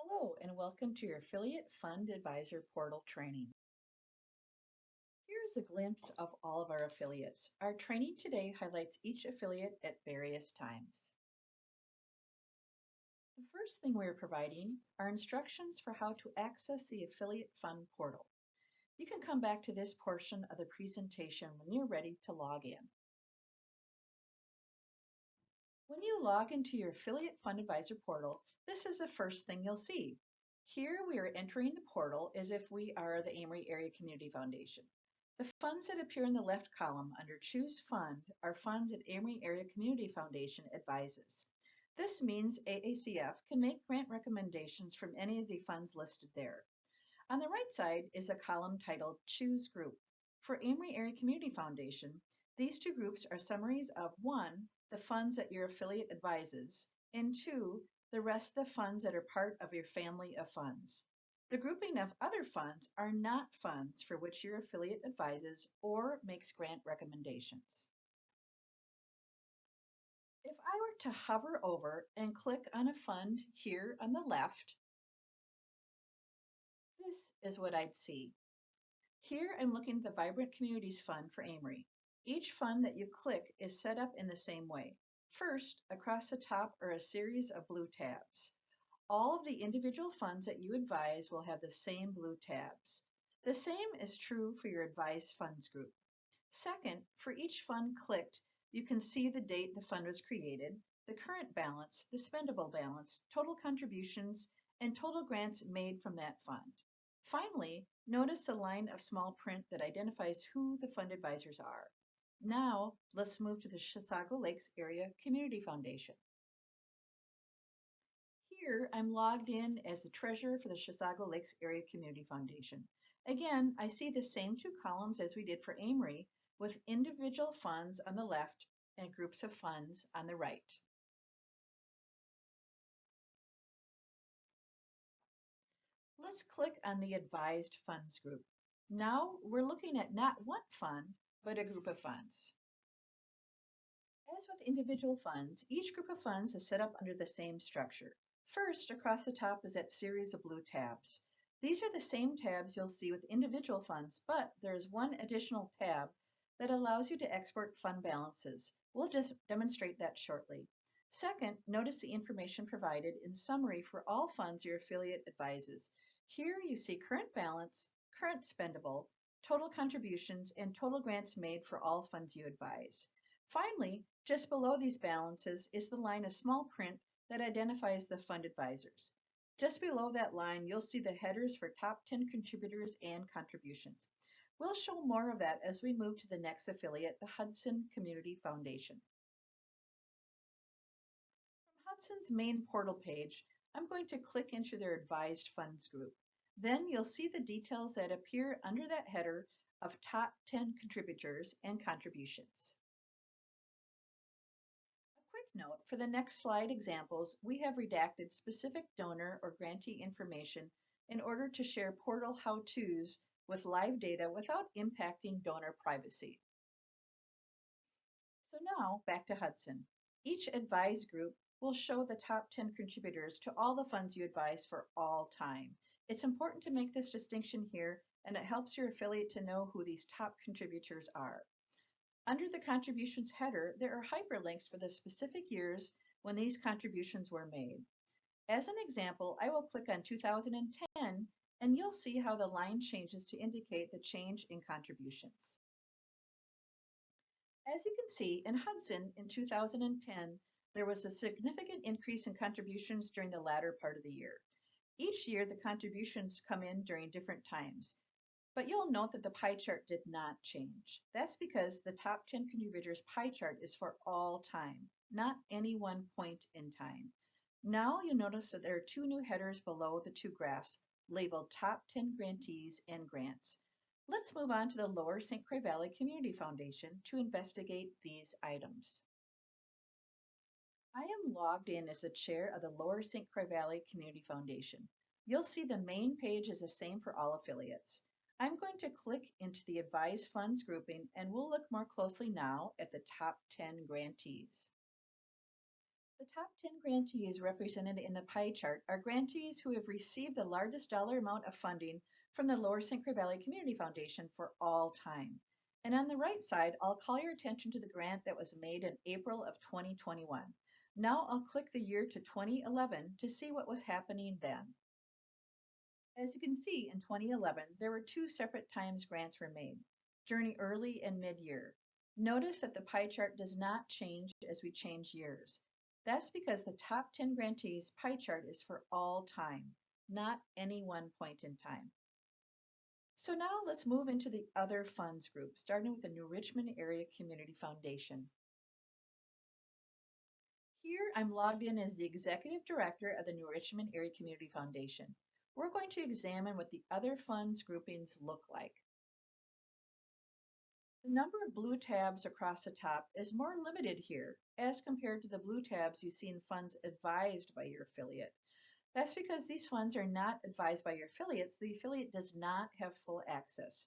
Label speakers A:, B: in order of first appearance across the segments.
A: Hello and welcome to your Affiliate Fund Advisor Portal training. Here's a glimpse of all of our affiliates. Our training today highlights each affiliate at various times. The first thing we're providing are instructions for how to access the Affiliate Fund Portal. You can come back to this portion of the presentation when you're ready to log in. When you log into your Affiliate Fund Advisor portal, this is the first thing you'll see. Here we are entering the portal as if we are the Amory Area Community Foundation. The funds that appear in the left column under Choose Fund are funds that Amory Area Community Foundation advises. This means AACF can make grant recommendations from any of the funds listed there. On the right side is a column titled Choose Group. For Amory Area Community Foundation, these two groups are summaries of 1, the funds that your affiliate advises, and 2, the rest of the funds that are part of your family of funds. The grouping of other funds are not funds for which your affiliate advises or makes grant recommendations. If I were to hover over and click on a fund here on the left, this is what I'd see. Here I'm looking at the Vibrant Communities Fund for Amory. Each fund that you click is set up in the same way. First, across the top are a series of blue tabs. All of the individual funds that you advise will have the same blue tabs. The same is true for your advised funds group. Second, for each fund clicked, you can see the date the fund was created, the current balance, the spendable balance, total contributions, and total grants made from that fund. Finally, notice the line of small print that identifies who the fund advisors are. Now, let's move to the Chisago Lakes Area Community Foundation. Here, I'm logged in as the treasurer for the Chisago Lakes Area Community Foundation. Again, I see the same two columns as we did for Amory, with individual funds on the left and groups of funds on the right. Let's click on the Advised Funds group. Now we're looking at not one fund, but a group of funds. As with individual funds, each group of funds is set up under the same structure. First, across the top is that series of blue tabs. These are the same tabs you'll see with individual funds, but there's one additional tab that allows you to export fund balances. We'll just demonstrate that shortly. Second, notice the information provided in summary for all funds your affiliate advises. Here you see current balance, current spendable, total contributions, and total grants made for all funds you advise. Finally, just below these balances is the line of small print that identifies the fund advisors. Just below that line, you'll see the headers for top 10 contributors and contributions. We'll show more of that as we move to the next affiliate, the Hudson Community Foundation. From Hudson's main portal page, I'm going to click into their Advised Funds group. Then you'll see the details that appear under that header of top 10 contributors and contributions. Note, for the next slide examples, we have redacted specific donor or grantee information in order to share portal how-tos with live data without impacting donor privacy. So now back to Hudson. Each advised group will show the top 10 contributors to all the funds you advise for all time. It's important to make this distinction here, and it helps your affiliate to know who these top contributors are. Under the contributions header, there are hyperlinks for the specific years when these contributions were made. As an example, I will click on 2010 and you'll see how the line changes to indicate the change in contributions. As you can see, in Hudson in 2010, there was a significant increase in contributions during the latter part of the year. Each year, the contributions come in during different times. But you'll note that the pie chart did not change. That's because the top 10 contributors pie chart is for all time, not any one point in time. Now you'll notice that there are two new headers below the two graphs labeled Top 10 Grantees and Grants. Let's move on to the Lower St. Croix Valley Community Foundation to investigate these items. I am logged in as the chair of the Lower St. Croix Valley Community Foundation. You'll see the main page is the same for all affiliates. I'm going to click into the Advised Funds grouping and we'll look more closely now at the top 10 grantees. The top 10 grantees represented in the pie chart are grantees who have received the largest dollar amount of funding from the Lower St. Clair Valley Community Foundation for all time. And on the right side, I'll call your attention to the grant that was made in April of 2021. Now I'll click the year to 2011 to see what was happening then. As you can see, in 2011, there were two separate times grants were made, during early and mid-year. Notice that the pie chart does not change as we change years. That's because the top 10 grantees pie chart is for all time, not any one point in time. So now let's move into the other funds group, starting with the New Richmond Area Community Foundation. Here I'm logged in as the Executive Director of the New Richmond Area Community Foundation. We're going to examine what the other funds groupings look like. The number of blue tabs across the top is more limited here as compared to the blue tabs you see in funds advised by your affiliate. That's because these funds are not advised by your affiliates. The affiliate does not have full access.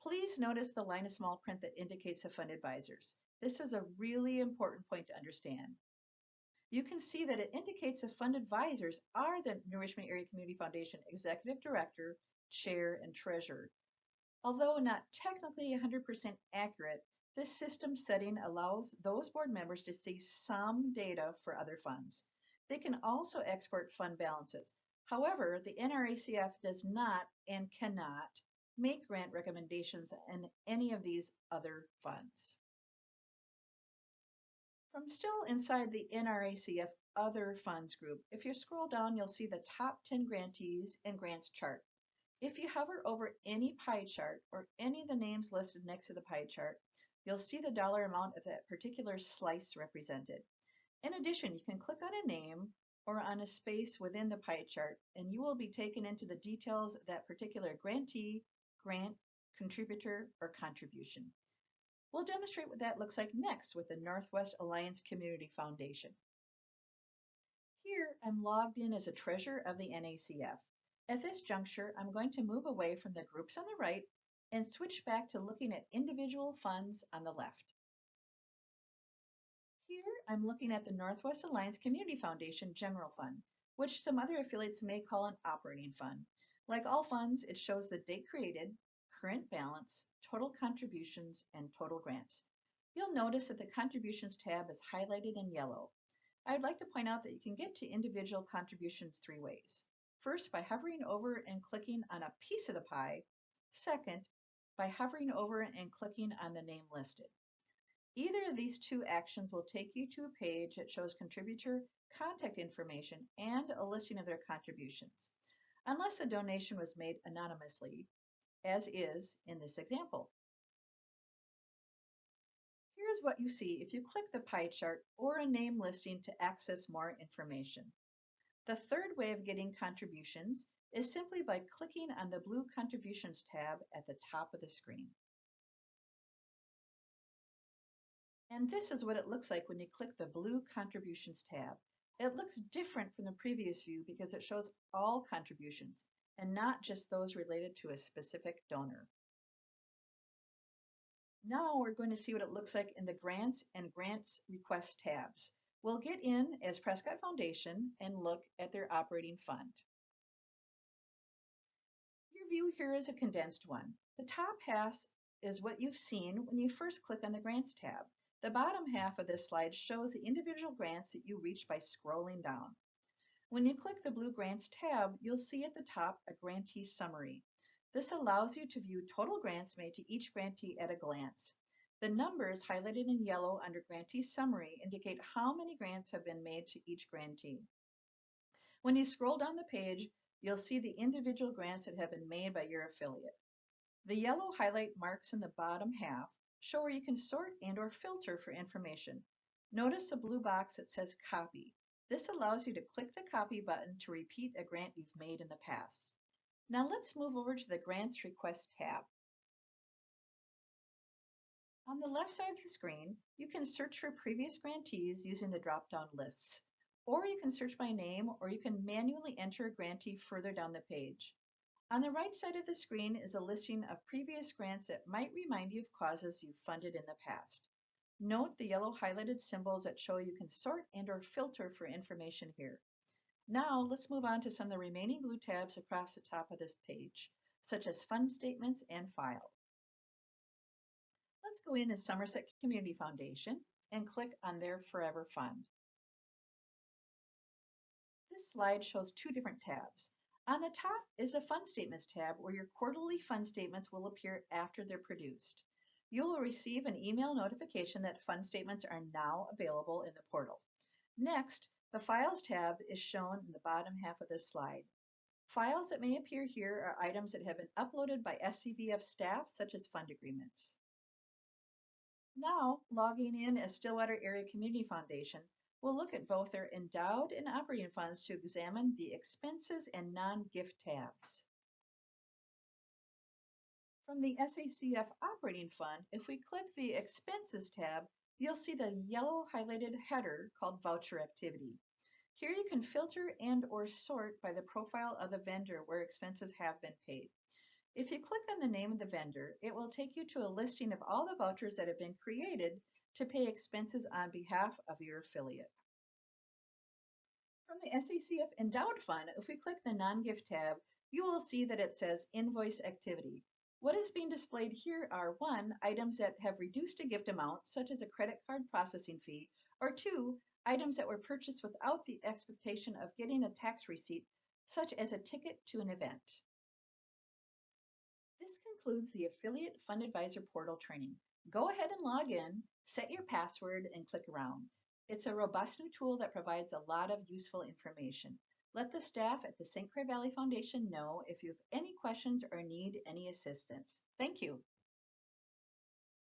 A: Please notice the line of small print that indicates the fund advisors. This is a really important point to understand. You can see that it indicates the fund advisors are the New Richmond Area Community Foundation Executive Director, Chair, and Treasurer. Although not technically 100% accurate, this system setting allows those board members to see some data for other funds. They can also export fund balances. However, the NRACF does not and cannot make grant recommendations in any of these other funds. From still inside the NRACF Other Funds group, if you scroll down, you'll see the top 10 grantees and grants chart. If you hover over any pie chart or any of the names listed next to the pie chart, you'll see the dollar amount of that particular slice represented. In addition, you can click on a name or on a space within the pie chart, and you will be taken into the details of that particular grantee, grant, contributor, or contribution. We'll demonstrate what that looks like next with the Northwest Alliance Community Foundation. Here, I'm logged in as a treasurer of the NACF. At this juncture, I'm going to move away from the groups on the right and switch back to looking at individual funds on the left. Here, I'm looking at the Northwest Alliance Community Foundation General Fund, which some other affiliates may call an operating fund. Like all funds, it shows the date created, current balance, total contributions, and total grants. You'll notice that the contributions tab is highlighted in yellow. I'd like to point out that you can get to individual contributions three ways. First, by hovering over and clicking on a piece of the pie. Second, by hovering over and clicking on the name listed. Either of these two actions will take you to a page that shows contributor contact information and a listing of their contributions, unless a donation was made anonymously, as is in this example. Here's what you see if you click the pie chart or a name listing to access more information. The third way of getting contributions is simply by clicking on the blue Contributions tab at the top of the screen. And this is what it looks like when you click the blue Contributions tab. It looks different from the previous view because it shows all contributions and not just those related to a specific donor. Now we're going to see what it looks like in the Grants and Grants Request tabs. We'll get in as Prescott Foundation and look at their operating fund. Your view here is a condensed one. The top half is what you've seen when you first click on the Grants tab. The bottom half of this slide shows the individual grants that you reach by scrolling down. When you click the blue Grants tab, you'll see at the top a Grantee Summary. This allows you to view total grants made to each grantee at a glance. The numbers highlighted in yellow under Grantee Summary indicate how many grants have been made to each grantee. When you scroll down the page, you'll see the individual grants that have been made by your affiliate. The yellow highlight marks in the bottom half show where you can sort and/or filter for information. Notice the blue box that says Copy. This allows you to click the Copy button to repeat a grant you've made in the past. Now let's move over to the Grants Request tab. On the left side of the screen, you can search for previous grantees using the drop-down lists, or you can search by name, or you can manually enter a grantee further down the page. On the right side of the screen is a listing of previous grants that might remind you of causes you've funded in the past. Note the yellow highlighted symbols that show you can sort and or filter for information here. Now let's move on to some of the remaining blue tabs across the top of this page, such as Fund Statements and File. Let's go in as Somerset Community Foundation and click on their Forever Fund. This slide shows two different tabs. On the top is the Fund Statements tab where your quarterly fund statements will appear after they're produced. You will receive an email notification that fund statements are now available in the portal. Next, the Files tab is shown in the bottom half of this slide. Files that may appear here are items that have been uploaded by SCVF staff, such as fund agreements. Now, logging in as Stillwater Area Community Foundation, we'll look at both their endowed and operating funds to examine the expenses and non-gift tabs. From the SACF operating fund, if we click the expenses tab, you'll see the yellow highlighted header called voucher activity. Here you can filter and or sort by the profile of the vendor where expenses have been paid. If you click on the name of the vendor, it will take you to a listing of all the vouchers that have been created to pay expenses on behalf of your affiliate. From the SACF Endowed Fund, if we click the Non-Gift tab, you will see that it says Invoice Activity. What is being displayed here are 1, items that have reduced a gift amount, such as a credit card processing fee, or 2, items that were purchased without the expectation of getting a tax receipt, such as a ticket to an event. This concludes the Affiliate Fund Advisor Portal training. Go ahead and log in, set your password, and click around. It's a robust new tool that provides a lot of useful information. Let the staff at the St. Clair Valley Foundation know if you have any questions or need any assistance. Thank you.